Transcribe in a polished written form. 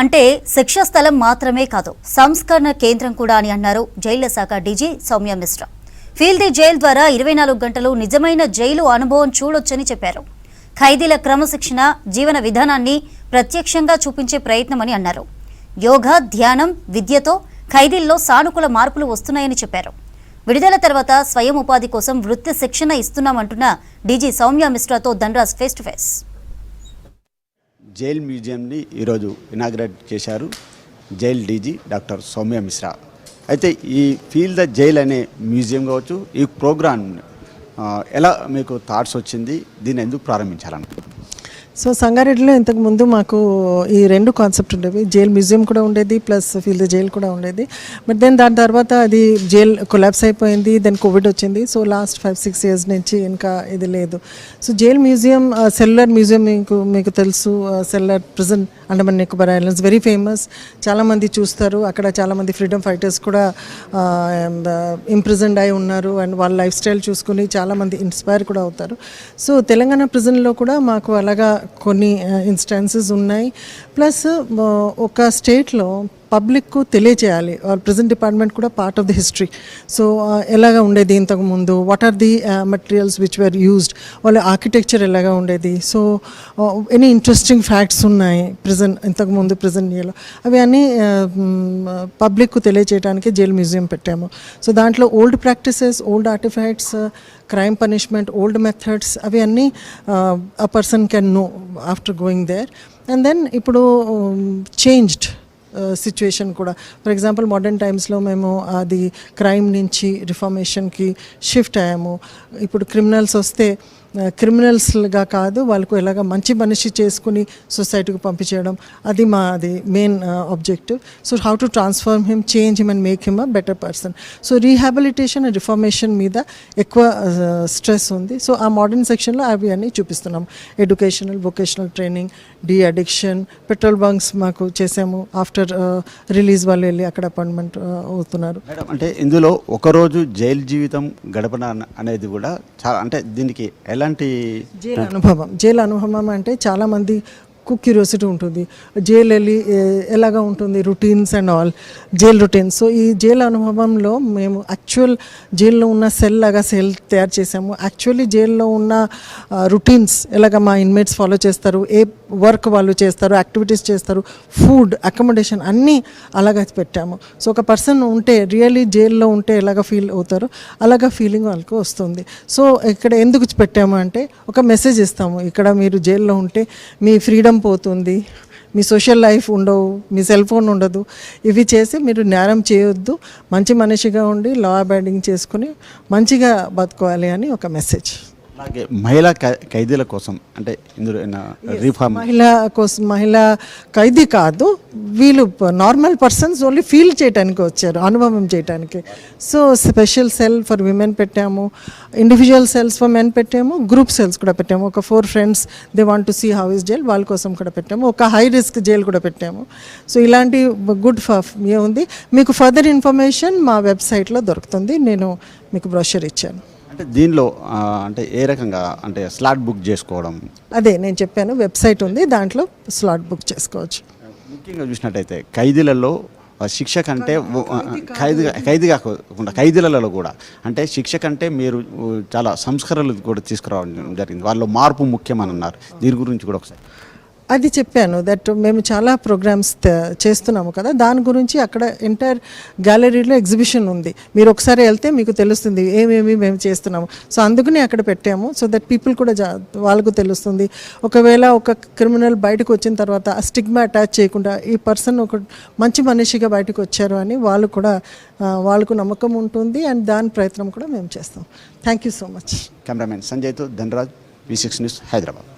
అంటే శిక్షా స్థలం మాత్రమే కాదు, సంస్కరణ కేంద్రం కూడా అని అన్నారు జైళ్ల శాఖ DG Soumya Mishra. Feel the jail ద్వారా 24 గంటలు నిజమైన జైలు అనుభవం చూడొచ్చని చెప్పారు. ఖైదీల క్రమశిక్షణ, జీవన విధానాన్ని ప్రత్యక్షంగా చూపించే ప్రయత్నమని అన్నారు. యోగా, ధ్యానం, విద్యతో ఖైదీల్లో సానుకూల మార్పులు వస్తున్నాయని చెప్పారు. విడుదల తర్వాత స్వయం ఉపాధి కోసం వృత్తి శిక్షణ ఇస్తున్నామంటున్న డీజీ సౌమ్య మిశ్రాతో Dhanaraj face to face. Jail మ్యూజియంని ఈరోజు ఇనాగ్రేట్ చేశారు jail DG doctor Soumya Mishra. అయితే ఈ ఫీల్ ద జైల్ అనే మ్యూజియం కావచ్చు, ఈ ప్రోగ్రామ్ ఎలా మీకు థాట్స్ వచ్చింది, దీన్ని ఎందుకు ప్రారంభించాలనుకుంటున్నారు? సో సంగారెడ్డిలో ఇంతకుముందు మాకు ఈ రెండు కాన్సెప్ట్ ఉండేవి. జైల్ మ్యూజియం కూడా ఉండేది, ప్లస్ ఫీల్ ద జైల్ కూడా ఉండేది. బట్ దెన్ దాని తర్వాత అది జైల్ కొలాప్స్ అయిపోయింది, దెన్ కోవిడ్ వచ్చింది. సో లాస్ట్ 5-6 years నుంచి ఇంకా ఇది లేదు. So jail museum, cellular museum మీకు తెలుసు. Cellular prison, Andaman Nicobar islands very famous. చాలామంది చూస్తారు. అక్కడ చాలామంది ఫ్రీడమ్ ఫైటర్స్ కూడా ఇంప్రిజన్డ్ అయి ఉన్నారు. అండ్ వాళ్ళ లైఫ్ స్టైల్ చూసుకుని చాలామంది ఇన్స్పైర్ కూడా అవుతారు. సో తెలంగాణ ప్రిజన్లో కూడా మాకు అలాగా కొన్ని ఇన్స్టాన్సెస్ ఉన్నాయి. ప్లస్ ఒక స్టేట్లో పబ్లిక్కు తెలియచేయాలి. ప్రెజెంట్ డిపార్ట్మెంట్ కూడా part of the history. So ఎలాగా ఉండేది ఇంతకుముందు, what are the materials which were used, వాళ్ళ ఆర్కిటెక్చర్ ఎలాగా ఉండేది. సో ఎనీ ఇంట్రెస్టింగ్ ఫ్యాక్ట్స్ ఉన్నాయి ఇంతకుముందు ప్రెజెంట్ ఇయర్లో, అవి అన్నీ పబ్లిక్కు తెలియచేయడానికి జైల్ మ్యూజియం పెట్టాము. సో దాంట్లో old practices, old artifacts, crime punishment, old methods, అవి అన్నీ a person can know after going there. And then ఇప్పుడు చేంజ్డ్ సిచ్యువేషన్ కూడా. ఫర్ ఎగ్జాంపుల్ మోడర్న్ టైమ్స్లో మేము అది క్రైమ్ నుంచి రిఫార్మేషన్కి షిఫ్ట్ అయ్యాము. ఇప్పుడు క్రిమినల్స్ వస్తే క్రిమినల్స్గా కాదు, వాళ్ళకు ఎలాగ మంచి మనిషి చేసుకుని సొసైటీకి పంపించడం, అది మాది main objective. So how to transform him, change him and make him a better person. So rehabilitation and reformation మీద ఎక్కువ స్ట్రెస్ ఉంది. సో ఆ మోడర్న్ సెక్షన్లో అవి అన్నీ చూపిస్తున్నాం. Educational, vocational training, de addiction, petrol bunks మాకు చేసాము. ఆఫ్టర్ రిలీజ్ వాళ్ళు వెళ్ళి అక్కడ అపాయింట్మెంట్ అవుతున్నారు. మేడం, అంటే ఇందులో ఒకరోజు జైలు జీవితం గడపడం అనేది కూడా చాలా, అంటే దీనికి ఎలాంటి జైలు అనుభవం అంటే చాలామంది క్యూరియాసిటీ ఉంటుంది. జైలు వెళ్ళి ఎలాగా ఉంటుంది, routines and all, jail routines. So ఈ జైలు అనుభవంలో మేము యాక్చువల్ జైల్లో ఉన్న సెల్ లాగా సెల్ తయారు చేసాము. యాక్చువల్లీ జైల్లో ఉన్న రొటీన్స్ ఎలాగ మా ఇన్మేట్స్ ఫాలో చేస్తారు, ఏ వర్క్ వాళ్ళు చేస్తారు, యాక్టివిటీస్ చేస్తారు, ఫుడ్, అకామిడేషన్ అన్నీ అలాగ పెట్టాము. సో ఒక పర్సన్ ఉంటే రియల్లీ జైల్లో ఉంటే ఎలాగ ఫీల్ అవుతారో అలాగ ఫీలింగ్ వాళ్ళకు వస్తుంది. సో ఇక్కడ ఎందుకు పెట్టాము అంటే ఒక మెసేజ్ ఇస్తాము. ఇక్కడ మీరు జైల్లో ఉంటే మీ ఫ్రీడమ్ పోతుంది, మీ సోషల్ లైఫ్ ఉండవు, మీ సెల్ ఫోన్ ఉండదు. ఇవి చేసి మీరు నేరం చేయొద్దు, మంచి మనిషిగా ఉండి లా అబైడింగ్ చేసుకుని మంచిగా బతుకోవాలి అని ఒక మెసేజ్. అలాగే మహిళా ఖైదీల కోసం, అంటే ఇందులో రిఫార్మ్, మహిళా ఖైదీ కాదు, వీళ్ళు నార్మల్ పర్సన్స్ ఓన్లీ ఫీల్ చేయడానికి వచ్చారు, అనుభవం చేయడానికి. So special cell for women పెట్టాము, ఇండివిజువల్ సెల్స్ ఫర్ మెన్ పెట్టాము, గ్రూప్ సెల్స్ కూడా పెట్టాము. ఒక 4 friends they want to see how is jail, వాళ్ళ కోసం కూడా పెట్టాము. ఒక హై రిస్క్ జైల్ కూడా పెట్టాము. సో ఇలాంటి గుడ్ ఉంది. మీకు ఫర్దర్ ఇన్ఫర్మేషన్ మా వెబ్సైట్లో దొరుకుతుంది. నేను మీకు బ్రోషర్ ఇచ్చాను. అంటే దీనిలో అంటే ఏ రకంగా, అంటే స్లాట్ బుక్ చేసుకోవడం, అదే నేను చెప్పాను, వెబ్సైట్ ఉంది, దాంట్లో స్లాట్ బుక్ చేసుకోవచ్చు. ముఖ్యంగా చూసినట్టయితే ఖైదీలలో శిక్ష కంటే ఖైదీ కాకుండా ఖైదీలలో కూడా, అంటే శిక్ష కంటే మీరు చాలా సంస్కరణలు కూడా తీసుకురావడం జరిగింది. వాళ్ళు మార్పు ముఖ్యమని అన్నారు. దీని గురించి కూడా ఒకసారి. అది చెప్పాను, దట్ మేము చాలా ప్రోగ్రామ్స్ చేస్తున్నాము కదా, దాని గురించి అక్కడ ఎంటైర్ గ్యాలరీలో ఎగ్జిబిషన్ ఉంది. మీరు ఒకసారి వెళ్తే మీకు తెలుస్తుంది ఏమేమి మేము చేస్తున్నాము. సో అందుకని అక్కడ పెట్టాము, సో దట్ పీపుల్ కూడా వాళ్ళకు తెలుస్తుంది. ఒకవేళ ఒక క్రిమినల్ బయటకు వచ్చిన తర్వాత ఆ స్టిగ్మా అటాచ్ చేయకుండా ఈ పర్సన్ ఒక మంచి మనిషిగా బయటకు వచ్చారు అని వాళ్ళు కూడా వాళ్ళకు నమ్మకం ఉంటుంది. అండ్ దాని ప్రయత్నం కూడా మేము చేస్తాం. Thank you so much. Cameraman సంజయ్తో ధనరాజ్, V6 న్యూస్, హైదరాబాద్.